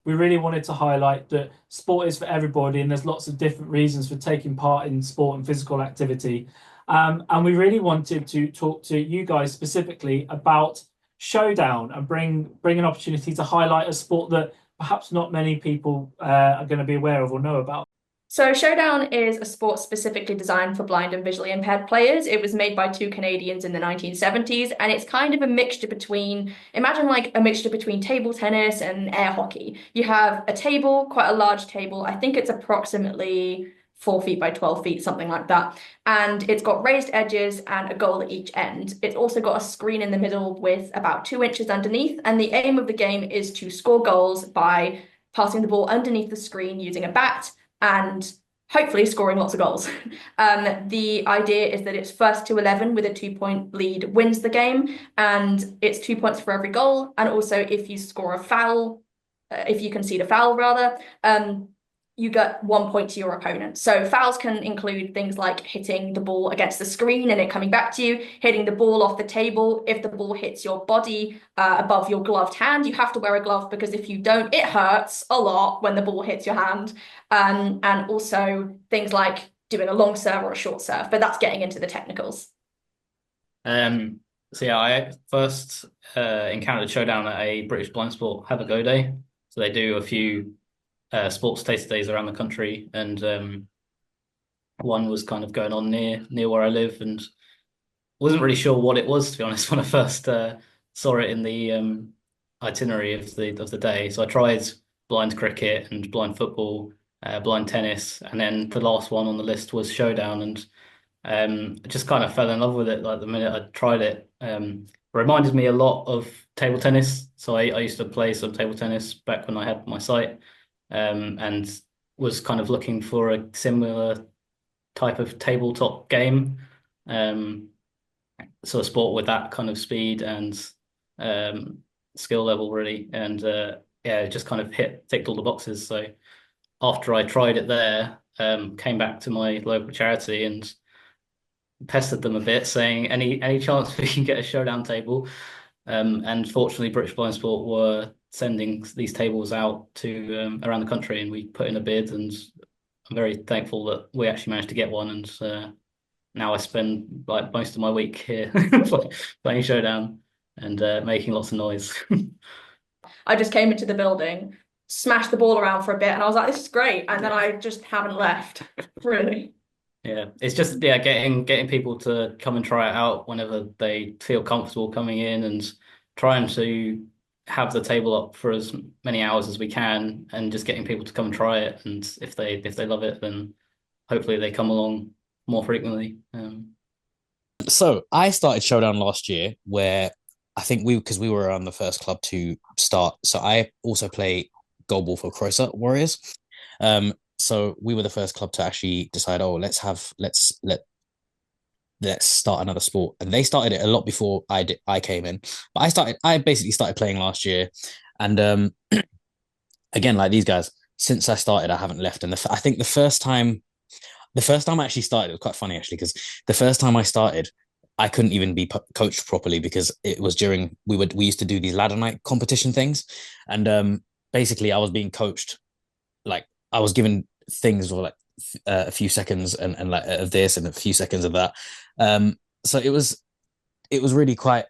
we really wanted to highlight that sport is for everybody, and there's lots of different reasons for taking part in sport and physical activity. And we really wanted to talk to you guys specifically about Showdown and bring an opportunity to highlight a sport that perhaps not many people are going to be aware of or know about. So, Showdown is a sport specifically designed for blind and visually impaired players. It was made by two Canadians in the 1970s, and it's kind of a mixture between, imagine like a mixture between table tennis and air hockey. You have a table, quite a large table. I think it's approximately 4 feet by 12 feet, something like that. And it's got raised edges and a goal at each end. It's also got a screen in the middle with about 2 inches underneath. And the aim of the game is to score goals by passing the ball underneath the screen using a bat and hopefully scoring lots of goals. The idea is that it's first to 11 with a 2 point lead wins the game, and it's 2 points for every goal. And also, if you score a foul, if you concede a foul rather, you get 1 point to your opponent. So fouls can include things like hitting the ball against the screen and it coming back to you, hitting the ball off the table. If the ball hits your body above your gloved hand, you have to wear a glove because if you don't, it hurts a lot when the ball hits your hand. And also things like doing a long serve or a short serve, but that's getting into the technicals. So yeah, I first encountered Showdown at a British Blind Sport Have a Go Day. So they do a few sports taster days around the country, and one was kind of going on near where I live, and wasn't really sure what it was, to be honest, when I first saw it in the itinerary of the day. So I tried blind cricket and blind football, blind tennis, and then the last one on the list was Showdown, and I just kind of fell in love with it. Like the minute I tried it, reminded me a lot of table tennis. So I used to play some table tennis back when I had my site, and was kind of looking for a similar type of tabletop game. So a sport with that kind of speed and skill level really, and yeah, it just kind of ticked all the boxes. So after I tried it there, came back to my local charity and pestered them a bit, saying any chance we can get a Showdown table. And fortunately, British Blind Sport were sending these tables out to around the country, and we put in a bid, and I'm very thankful that we actually managed to get one. And now I spend like most of my week here playing Showdown and making lots of noise. I just came into the building, smashed the ball around for a bit, and I was like, this is great. And then I just haven't left, really. Yeah, it's just getting people to come and try it out whenever they feel comfortable coming in, and trying to have the table up for as many hours as we can, and just getting people to come and try it. And if they love it, then hopefully they come along more frequently. So I started Showdown last year, where I think because we were around the first club to start. So I also play goalball for Croesus Warriors. So we were the first club to actually decide, oh, let's start another sport. And they started it a lot before I came in. But I basically started playing last year. And again, like these guys, since I started, I haven't left. And I think the first time I actually started, it was quite funny actually, because the first time I started, I couldn't even be coached properly because it was during we used to do these ladder night competition things, and basically I was being coached, like I was given things for like a few seconds and like of this and a few seconds of that. So it was really quite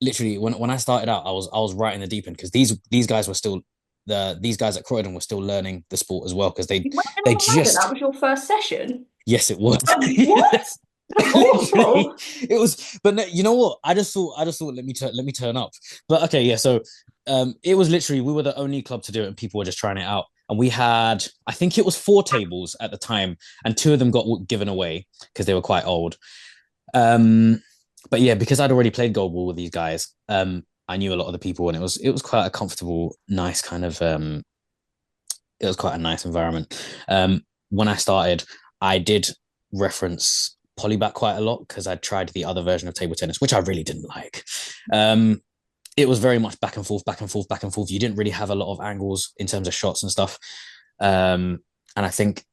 literally when I started out, I was right in the deep end because these guys were still these guys at Croydon were still learning the sport as well because they You went in they on a ladder. That just was your first session. yes it was. What? That's Literally, awful. it was, but no, you know what? I just thought, let me turn up. But okay, yeah. So, it was literally we were the only club to do it, and people were just trying it out. And we had, I think it was 4 tables at the time, and two of them got given away because they were quite old. Um, but yeah, because I'd already played goalball with these guys, I knew a lot of the people, and it was quite a comfortable, nice kind of it was quite a nice environment. When I started, I did reference polybat quite a lot because I tried the other version of table tennis, which I really didn't like. It was very much back and forth, back and forth, back and forth. You didn't really have a lot of angles in terms of shots and stuff. And I think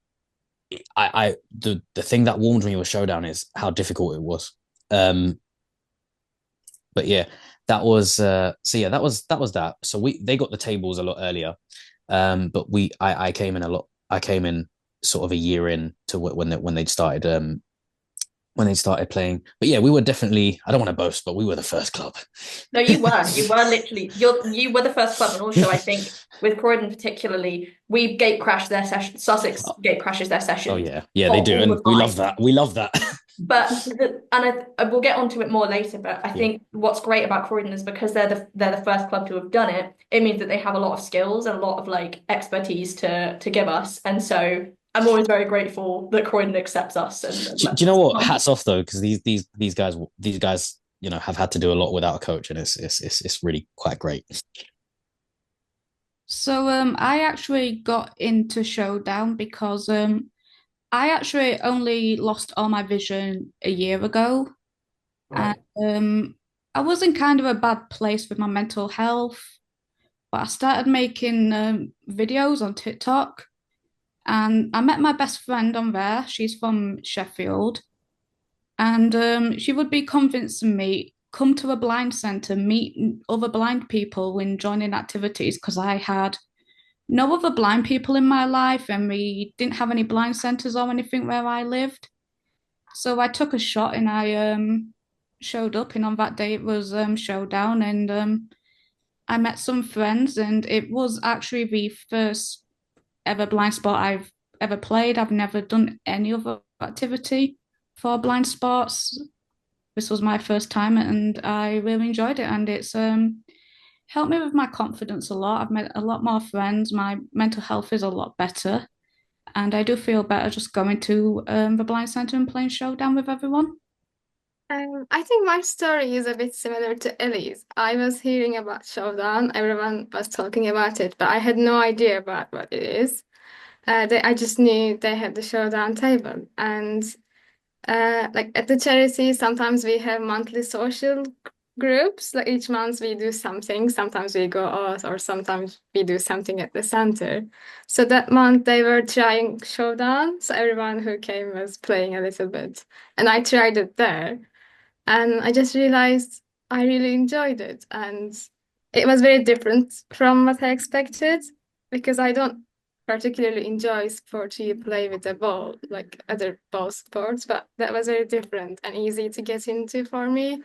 the thing that warmed me with Showdown is how difficult it was. But yeah, that was so yeah, that was that. So they got the tables a lot earlier. But I came in a lot. I came in sort of a year in to when they'd started playing. But yeah, we were definitely, I don't want to boast, but we were the first club. No, you were. You were literally. You were the first club, and also I think with Croydon particularly, we gate crash their session. Sussex gate crashes their sessions. Oh yeah, they do, and we love that. We love that. But we'll get onto it more later. But I think what's great about Croydon is because they're the first club to have done it. It means that they have a lot of skills and a lot of like expertise to give us, and so I'm always very grateful that Croydon accepts us. And Do you know what? Hats off though, because these guys, you know, have had to do a lot without a coach, and it's really quite great. So I actually got into Showdown because I actually only lost all my vision a year ago. Right. And I was in kind of a bad place with my mental health, but I started making videos on TikTok, and I met my best friend on there. She's from Sheffield, and she would be convincing me, come to a blind centre, meet other blind people when joining activities, because I had no other blind people in my life, and we didn't have any blind centres or anything where I lived. So I took a shot and I showed up, and on that day it was Showdown, and I met some friends, and it was actually the first ever blind sport I've ever played. I've never done any other activity for blind sports. This was my first time, and I really enjoyed it, and it's helped me with my confidence a lot. I've met a lot more friends. My mental health is a lot better, and I do feel better just going to the blind centre and playing Showdown with everyone. I think my story is a bit similar to Ellie's. I was hearing about Showdown, everyone was talking about it, but I had no idea about what it is. I just knew they had the Showdown table, and like at the charity, sometimes we have monthly social groups. Like each month we do something. Sometimes we go out, or sometimes we do something at the center. So that month they were trying Showdown, so everyone who came was playing a little bit, and I tried it there. And I just realized I really enjoyed it. And it was very different from what I expected, because I don't particularly enjoy sports you play with a ball, like other ball sports, but that was very different and easy to get into for me.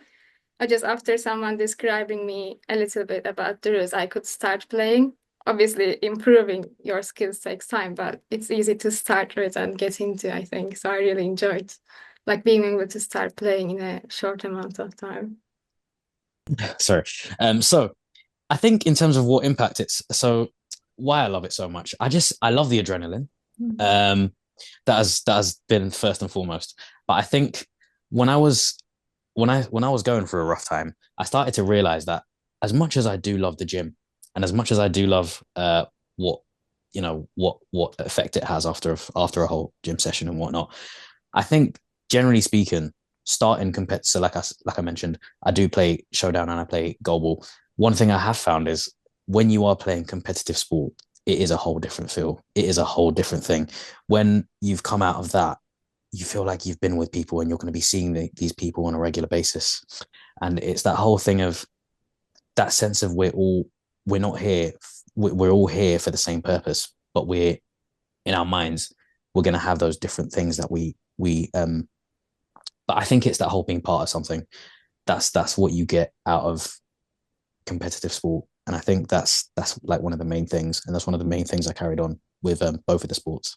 I just, after someone describing me a little bit about the rules, I could start playing. Obviously, improving your skills takes time, but it's easy to start with and get into, I think. So I really enjoyed like being able to start playing in a short amount of time. Sorry. So I think in terms of what impact it's so why I love it so much, I love the adrenaline. That has been first and foremost. But I think when I was when I was going through a rough time, I started to realize that as much as I do love the gym, and as much as I do love what what effect it has after a whole gym session and whatnot, I think generally speaking, starting competitive. So like I mentioned, I do play Showdown and I play goalball. One thing I have found is when you are playing competitive sport, it is a whole different feel. It is a whole different thing. When you've come out of that, you feel like you've been with people and you're going to be seeing these people on a regular basis. And it's that whole thing of that sense of we're not here. We're all here for the same purpose, but we're in our minds, we're going to have those different things that but I think it's that whole being part of something. That's what you get out of competitive sport. And I think that's like one of the main things. And that's one of the main things I carried on with both of the sports.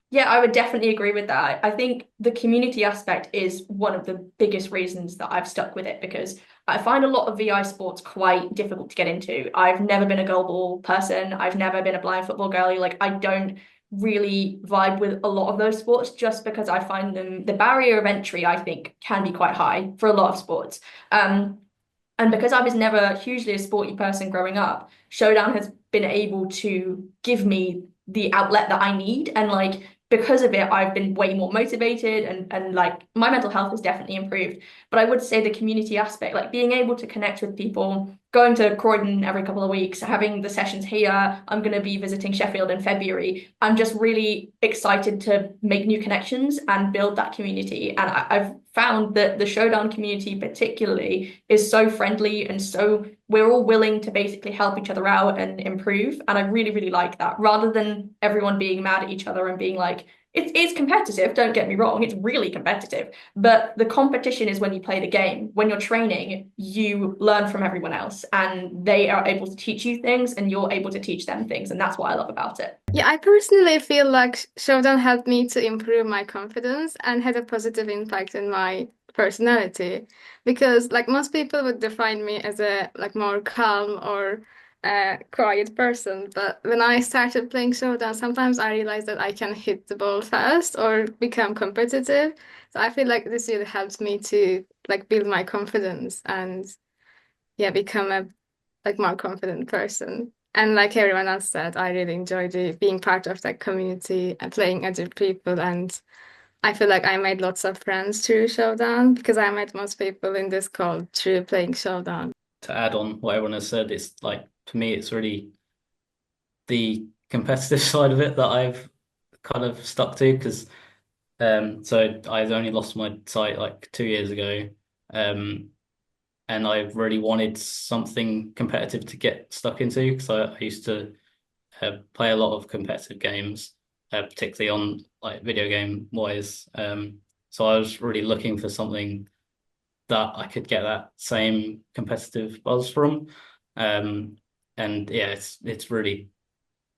Yeah, I would definitely agree with that. I think the community aspect is one of the biggest reasons that I've stuck with it, because I find a lot of VI sports quite difficult to get into. I've never been a goalball person. I've never been a blind football girlie. Like, I don't really vibe with a lot of those sports just because I find the barrier of entry, I think, can be quite high for a lot of sports. And because I was never hugely a sporty person growing up, Showdown has been able to give me the outlet that I need. And like because of it, I've been way more motivated and like my mental health has definitely improved. But I would say the community aspect, like being able to connect with people, going to Croydon every couple of weeks, having the sessions here. I'm going to be visiting Sheffield in February. I'm just really excited to make new connections and build that community. And I've found that the Showdown community particularly is so friendly and so we're all willing to basically help each other out and improve. And I really, really like that rather than everyone being mad at each other and being like, it's competitive, don't get me wrong, it's really competitive. But the competition is when you play the game. When you're training, you learn from everyone else and they are able to teach you things and you're able to teach them things. And that's what I love about it. Yeah, I personally feel like Showdown helped me to improve my confidence and had a positive impact in my personality. Because like most people would define me as a like more calm or quiet person, but when I started playing Showdown, sometimes I realized that I can hit the ball fast or become competitive. So I feel like this really helped me to like build my confidence and yeah, become a like more confident person. And like everyone else said, I really enjoyed being part of that community and playing other people. And I feel like I made lots of friends through Showdown because I met most people in this call through playing Showdown. To add on what everyone has said, it's like for me, it's really the competitive side of it that I've kind of stuck to because so I only lost my sight like 2 years ago. And I really wanted something competitive to get stuck into because I used to play a lot of competitive games, particularly on like video game wise. So I was really looking for something that I could get that same competitive buzz from. And yeah, it's really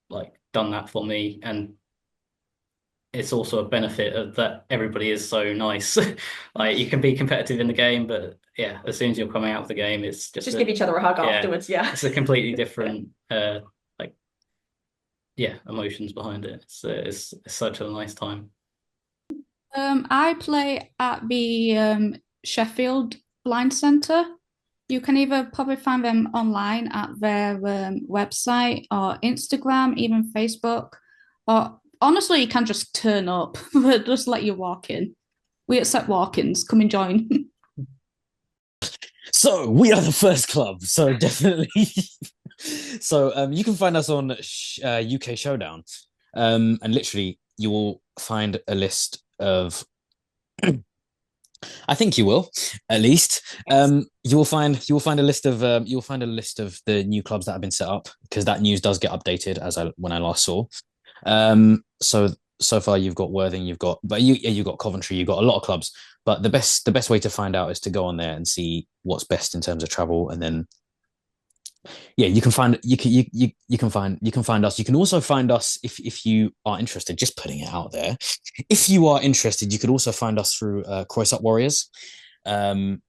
like done that for me. And it's also a benefit of that everybody is so nice. Like you can be competitive in the game, but yeah, as soon as you're coming out of the game, it's just give each other a hug yeah, afterwards. Yeah. it's a completely different like yeah, emotions behind it. It's such a nice time. I play at the Sheffield Blind Centre. You can either probably find them online at their website or Instagram, even Facebook, or honestly, you can just turn up. They'll just let you walk in. We accept walk-ins. Come and join. So we are the first club. So definitely. So you can find us on UK Showdown, and literally you will find a list of. I think you will, at least. You will find a list of the new clubs that have been set up because that news does get updated when I last saw. So far you've got Worthing, you've got Coventry, you've got a lot of clubs. But the best way to find out is to go on there and see what's best in terms of travel, and then yeah, you can find us. You can also find us if you are interested. Just putting it out there. If you are interested, you could also find us through Cross Up Warriors. They've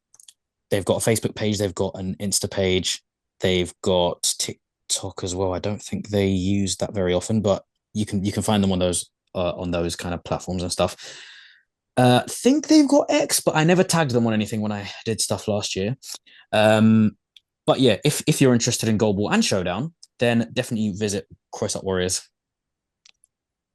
got a Facebook page. They've got an Insta page. They've got TikTok as well. I don't think they use that very often, but you can find them on those kind of platforms and stuff. Think they've got X, but I never tagged them on anything when I did stuff last year. But yeah, if you're interested in Goalball and Showdown, then definitely visit Cross Up Warriors.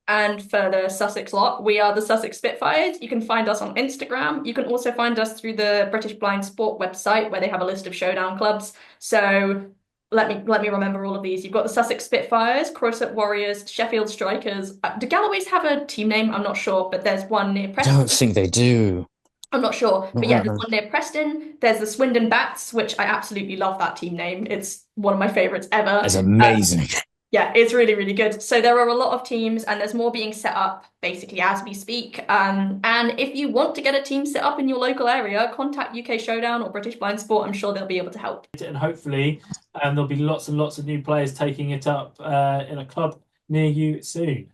And for the Sussex lot, we are the Sussex Spitfires. You can find us on Instagram. You can also find us through the British Blind Sport website where they have a list of Showdown clubs. So let me remember all of these. You've got the Sussex Spitfires, Cross Up Warriors, Sheffield Strikers. Do Galloways have a team name? I'm not sure, but there's one near Preston. I don't think they do. I'm not sure, but yeah, there's one near Preston. There's the Swindon Bats, which I absolutely love that team name. It's one of my favorites ever. It's amazing. Yeah, it's really, really good. So there are a lot of teams and there's more being set up basically as we speak. And if you want to get a team set up in your local area, contact UK Showdown or British Blind Sport. I'm sure they'll be able to help. And hopefully there'll be lots and lots of new players taking it up in a club near you soon.